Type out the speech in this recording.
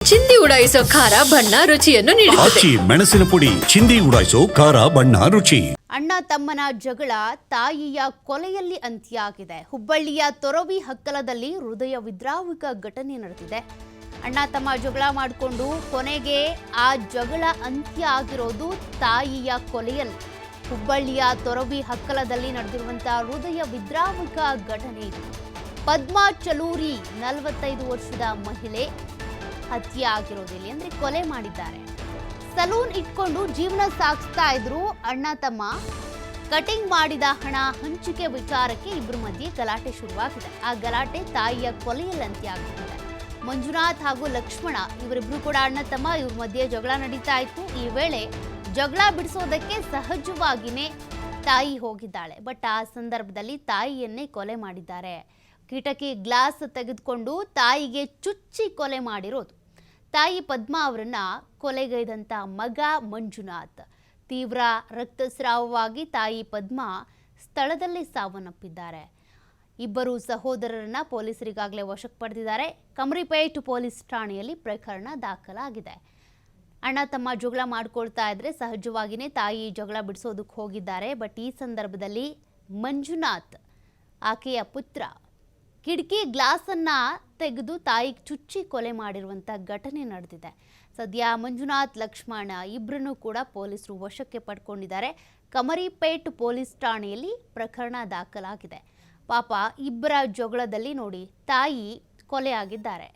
ಚಿಂದಿ ಉಡಾಯಿಸೋ ಖಾರ ಬಣ್ಣ ರುಚಿಯನ್ನು ನೀಡುತ್ತದೆ. ಆಚಿ ಮೆಣಸಿನ ಪುಡಿ ಚಿಂದಿ ಉಡಾಯಿಸೋ ಖಾರ ಬಣ್ಣ ರುಚಿ. ಅಣ್ಣ ತಮ್ಮನ ಜಗಳ ತಾಯಿಯ ಕೊಲೆಯಲ್ಲಿ ಅಂತ್ಯ ಆಗಿದೆ. ಹುಬ್ಬಳ್ಳಿಯ ತೊರವಿ ಹಕ್ಕಲದಲ್ಲಿ ಹೃದಯ ವಿದ್ರಾವಕ ಘಟನೆ ನಡೆದಿದೆ. ಅಣ್ಣ ತಮ್ಮ ಜಗಳ ಮಾಡಿಕೊಂಡು ಕೊನೆಗೆ ಆ ಜಗಳ ಅಂತ್ಯ ಆಗಿರೋದು ತಾಯಿಯ ಕೊಲೆಯಲ್ಲಿ. ಹುಬ್ಬಳ್ಳಿಯ ತೊರವಿ ಹಕ್ಕಲದಲ್ಲಿ ನಡೆದಿರುವಂತಹ ಹೃದಯ ವಿದ್ರಾವಕ ಘಟನೆ ಇದು. ಪದ್ಮಾ ಚಲೂರಿ 45 ವರ್ಷದ ಮಹಿಳೆ ಹತ್ಯೆ ಆಗಿರೋದಿಲ್ಲ ಅಂದ್ರೆ ಕೊಲೆ ಮಾಡಿದ್ದಾರೆ. ಸಲೂನ್ ಇಟ್ಕೊಂಡು ಜೀವನ ಸಾಗಿಸ್ತಾ ಇದ್ರು ಅಣ್ಣ ತಮ್ಮ. ಕಟಿಂಗ್ ಮಾಡಿದ ಹಣ ಹಂಚಿಕೆ ವಿಚಾರಕ್ಕೆ ಇಬ್ಬರ ಮಧ್ಯೆ ಗಲಾಟೆ ಶುರುವಾಗಿದೆ. ಆ ಗಲಾಟೆ ತಾಯಿಯ ಕೊಲೆಯಲ್ಲಿ ಅಂತ್ಯ ಆಗುತ್ತದೆ. ಮಂಜುನಾಥ್ ಹಾಗೂ ಲಕ್ಷ್ಮಣ ಇವರಿಬ್ರು ಕೂಡ ಅಣ್ಣ ತಮ್ಮ, ಇವ್ರ ಮಧ್ಯೆ ಜಗಳ ನಡೀತಾ ಇತ್ತು. ಈ ವೇಳೆ ಜಗಳ ಬಿಡಿಸೋದಕ್ಕೆ ಸಹಜವಾಗಿನೇ ತಾಯಿ ಹೋಗಿದ್ದಾಳೆ. ಬಟ್ ಆ ಸಂದರ್ಭದಲ್ಲಿ ತಾಯಿಯನ್ನೇ ಕೊಲೆ ಮಾಡಿದ್ದಾರೆ. ಕಿಟಕಿ ಗ್ಲಾಸ್ ತೆಗೆದುಕೊಂಡು ತಾಯಿಗೆ ಚುಚ್ಚಿ ಕೊಲೆ ಮಾಡಿರೋದು. ತಾಯಿ ಪದ್ಮಾ ಅವರನ್ನ ಕೊಲೆಗೈದಂತ ಮಗ ಮಂಜುನಾಥ್. ತೀವ್ರ ರಕ್ತಸ್ರಾವವಾಗಿ ತಾಯಿ ಪದ್ಮಾ ಸ್ಥಳದಲ್ಲೇ ಸಾವನ್ನಪ್ಪಿದ್ದಾರೆ. ಇಬ್ಬರು ಸಹೋದರರನ್ನ ಪೊಲೀಸರಿಗಾಗಲೇ ವಶಕ್ಕೆ ಪಡೆದಿದ್ದಾರೆ. ಕಮರಿಪೇಟ್ ಪೊಲೀಸ್ ಠಾಣೆಯಲ್ಲಿ ಪ್ರಕರಣ ದಾಖಲಾಗಿದೆ. ಅಣ್ಣ ತಮ್ಮ ಜಗಳ ಮಾಡ್ಕೊಳ್ತಾ ಇದ್ರೆ ಸಹಜವಾಗಿಯೇ ತಾಯಿ ಜಗಳ ಬಿಡಿಸೋದಕ್ಕೆ ಹೋಗಿದ್ದಾರೆ. ಬಟ್ ಈ ಸಂದರ್ಭದಲ್ಲಿ ಮಂಜುನಾಥ್ ಆಕೆಯ ಪುತ್ರ ಕಿಟಕಿ ಗ್ಲಾಸನ್ನು ತೆಗೆದು ತಾಯಿಗೆ ಚುಚ್ಚಿ ಕೊಲೆ ಮಾಡಿರುವಂಥ ಘಟನೆ ನಡೆದಿದೆ. ಸದ್ಯ ಮಂಜುನಾಥ್, ಲಕ್ಷ್ಮಣ ಇಬ್ಬರನ್ನೂ ಕೂಡ ಪೊಲೀಸರು ವಶಕ್ಕೆ ಪಡ್ಕೊಂಡಿದ್ದಾರೆ. ಕಮರಿಪೇಟ್ ಪೊಲೀಸ್ ಠಾಣೆಯಲ್ಲಿ ಪ್ರಕರಣ ದಾಖಲಾಗಿದೆ. ಪಾಪ ಇಬ್ಬರ ಜಗಳದಲ್ಲಿ ನೋಡಿ ತಾಯಿ ಕೊಲೆಯಾಗಿದ್ದಾರೆ.